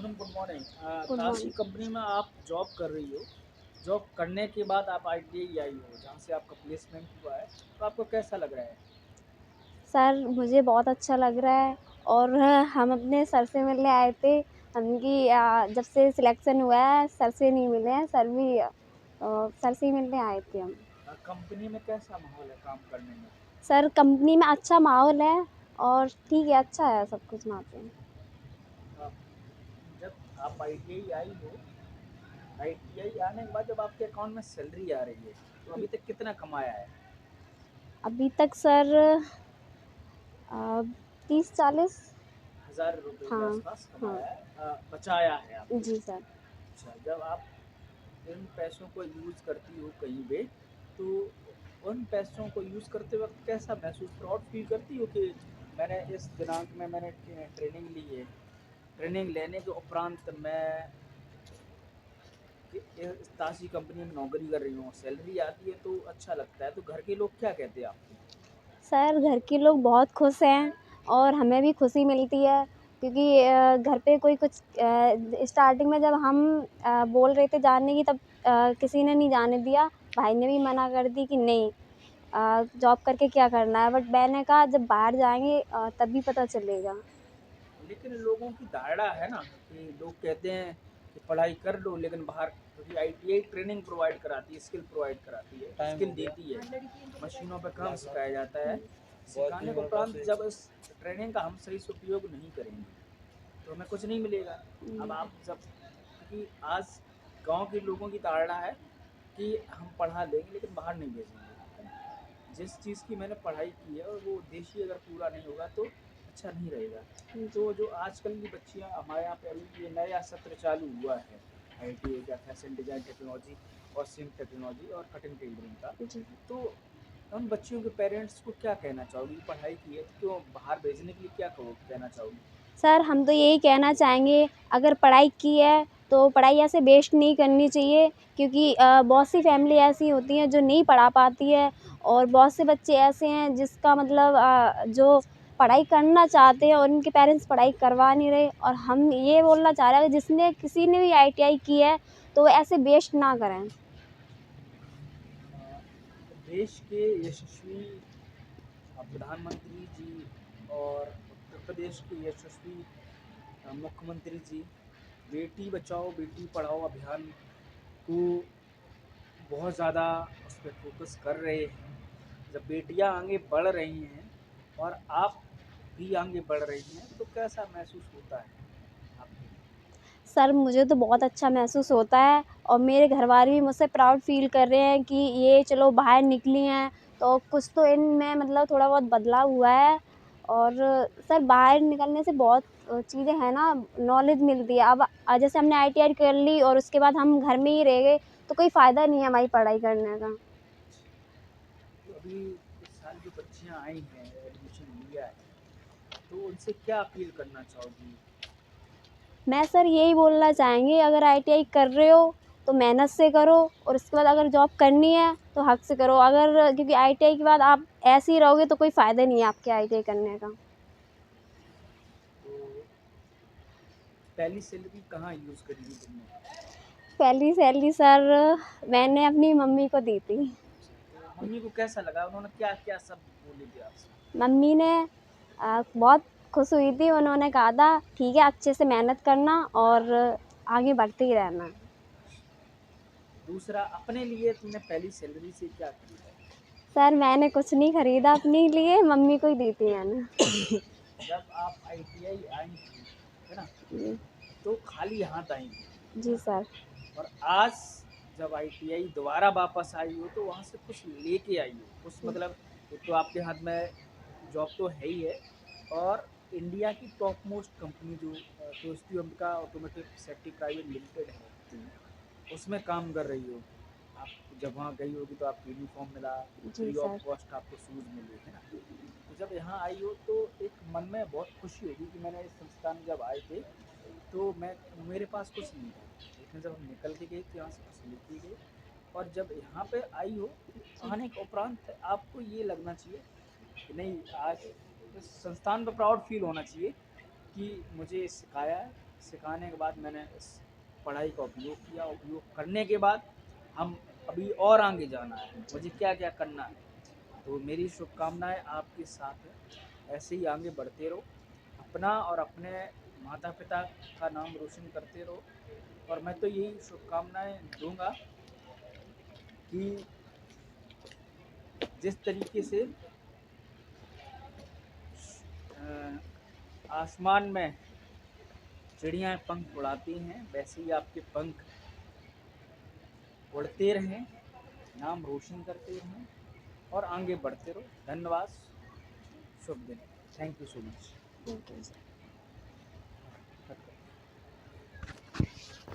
Poonam good morning. Good Tashi morning. Company में आप job कर रही हो। जॉब करने के बाद आप आईटीआई आई हो जहाँ से आपका प्लेसमेंट हुआ है, तो आपको कैसा लग रहा है? सर मुझे बहुत अच्छा लग रहा है और हम अपने सर से मिलने आए थे। उनकी जब से सिलेक्शन हुआ है सर से नहीं मिले हैं, सर से ही मिलने आए थे हम। कंपनी में कैसा माहौल है काम करने में? सर कंपनी में अच्छा माहौल है और ठीक है, अच्छा है सब कुछ वहाँ पे। आप जब आप आईटीआई आई हो, आईटीआई आने के बाद जब आपके अकाउंट में सैलरी आ रही है, तो अभी तक कितना कमाया है? अभी तक सर 30-40। 1000 रुपये के हाँ। आसपास हाँ। कमाया है, बचाया है आपने। जी सर। अच्छा, जब आप इन पैसों को यूज़ करती हो कहीं पे, तो उन पैसों को यूज़ करते वक्त कैसा महसूस, प्राउड फील करती हो कि मैंने इस दिनांक में मैंने ट्रेनिंग ली है, ट्रेनिंग लेने के उपरांत मैं इस ताशी कंपनी में नौकरी कर रही हूँ, सैलरी आती है तो अच्छा लगता है। तो घर के लोग क्या कहते हैं आपको? सर घर के लोग बहुत खुश हैं और हमें भी खुशी मिलती है क्योंकि घर पे कोई कुछ स्टार्टिंग में जब हम बोल रहे थे जाने की, तब किसी ने नहीं जाने दिया। भाई ने भी मना कर दी कि नहीं, जॉब करके क्या करना है, बट मैंने कहा जब बाहर जाएंगे तभी पता चलेगा। लेकिन लोगों की धारणा है ना कि लोग कहते हैं कि पढ़ाई कर लो लेकिन बाहर, क्योंकि आईटीआई ट्रेनिंग प्रोवाइड कराती है, स्किल प्रोवाइड कराती है, स्किल देती है, मशीनों पर काम सिखाया जाता है। सिखाने के उपरांत जब इस ट्रेनिंग का हम सही से उपयोग नहीं करेंगे तो हमें कुछ नहीं मिलेगा। अब आप जब, क्योंकि आज गांव के लोगों की धारणा है कि हम पढ़ा लेंगे लेकिन बाहर नहीं भेजेंगे, है ना? जिस चीज़ की मैंने पढ़ाई की है और वो उद्देश्य अगर पूरा नहीं होगा तो अच्छा नहीं रहेगा। तो जो आजकल की बच्चियां हमारे यहाँ पे, अभी ये नया सत्र चालू हुआ है आईटीआई का, फैशन डिज़ाइन टेक्नोलॉजी और सिम टेक्नोलॉजी और कटिंग टेलरिंग का, जी तो उन बच्चियों के पेरेंट्स को क्या कहना चाहोगी? पढ़ाई की है तो क्यों बाहर भेजने के लिए क्या कहो कहना चाहोगी? सर, हम तो यही कहना चाहेंगे, अगर पढ़ाई की है तो पढ़ाई ऐसे वेस्ट नहीं करनी चाहिए क्योंकि बहुत सी फैमिली ऐसी होती हैं जो नहीं पढ़ा पाती है और बहुत से बच्चे ऐसे हैं जिसका मतलब जो पढ़ाई करना चाहते हैं और उनके पेरेंट्स पढ़ाई करवा नहीं रहे। और हम ये बोलना चाह रहे हैं कि जिसने किसी ने भी आईटीआई की है तो वो ऐसे वेस्ट ना करें। देश के यशस्वी प्रधानमंत्री जी और उत्तर प्रदेश के यशस्वी मुख्यमंत्री जी बेटी बचाओ बेटी पढ़ाओ अभियान को बहुत ज़्यादा उस पर फोकस कर रहे हैं। जब बेटियां आगे बढ़ रही हैं और आप भी आगे बढ़ रही हैं तो कैसा महसूस होता है आपको? सर मुझे तो बहुत अच्छा महसूस होता है और मेरे घरवाले भी मुझसे प्राउड फ़ील कर रहे हैं कि ये चलो बाहर निकली हैं, तो कुछ तो इनमें मतलब थोड़ा बहुत बदलाव हुआ है। और सर बाहर निकलने से बहुत चीज़ें हैं ना, नॉलेज मिलती है। अब जैसे हमने आईटीआई कर ली और उसके बाद हम घर में ही रह गए, तो कोई फ़ायदा नहीं है हमारी पढ़ाई करने का। तो अभी इस साल जो बच्चियां आई हैं, एडमिशन लिया है, तो उनसे क्या अपील करना चाहोगी? मैं सर यही बोलना चाहेंगे, अगर आईटीआई कर रहे हो तो मेहनत से करो और उसके बाद अगर जॉब करनी है तो हक से करो। अगर क्योंकि आईटीआई के बाद आप ऐसे ही रहोगे तो कोई फ़ायदा नहीं है आपके आईटीआई करने का। तो पहली सैलरी कहाँ यूज़ करी थी तुमने? पहली सैलरी सर मैंने अपनी मम्मी को दी थी। तो मम्मी को कैसा लगा, उन्होंने क्या क्या शब्द बोले थे आपसे? मम्मी ने बहुत खुश हुई थी, उन्होंने कहा था ठीक है अच्छे से मेहनत करना और आगे बढ़ते ही रहना। दूसरा, अपने लिए तुमने पहली सैलरी से क्या खरीदा? सर मैंने कुछ नहीं खरीदा अपने लिए, मम्मी को ही दी थी मैंने। जब आप आईटीआई आई थी, है ना, जी। तो खाली हाथ आई थी, जी सर। और आज जब आईटीआई दोबारा वापस आई हो तो वहाँ से कुछ लेके आई हो, कुछ मतलब एक तो आपके हाथ में जॉब तो है ही है, और इंडिया की टॉप मोस्ट कंपनी जो दोस्ती Ambika automotive safety private limited है, उसमें काम कर रही हो। आप जब वहाँ गई होगी तो आपको यूनिफॉर्म मिला, जी फ्री ऑफ सर। कॉस्ट आपको शूज़ मिले, है ना? तो जब यहाँ आई हो तो एक मन में बहुत खुशी होगी कि मैंने इस संस्थान में जब आए थे तो मैं, मेरे पास कुछ नहीं था, लेकिन जब हम निकल के गए तो यहाँ से कुछ लेके गए। और जब यहाँ पे आई हो तो आने के उपरांत आपको ये लगना चाहिए कि नहीं, आज इस संस्थान पर प्राउड फील होना चाहिए कि मुझे सिखाया है, सिखाने के बाद मैंने इस पढ़ाई का उपयोग किया। उपयोग करने के बाद हम अभी और आगे जाना है, मुझे क्या क्या करना है। तो मेरी शुभकामनाएं आपके साथ है, ऐसे ही आगे बढ़ते रहो, अपना और अपने माता पिता का नाम रोशन करते रहो। और मैं तो यही शुभकामनाएं दूंगा कि जिस तरीके से आसमान में चिड़ियाँ पंख उड़ाती हैं, वैसे ही आपके पंख उड़ते रहें, नाम रोशन करते रहें और आगे बढ़ते रहो। धन्यवाद, शुभ दिन। Thank you so much. Thank you sir.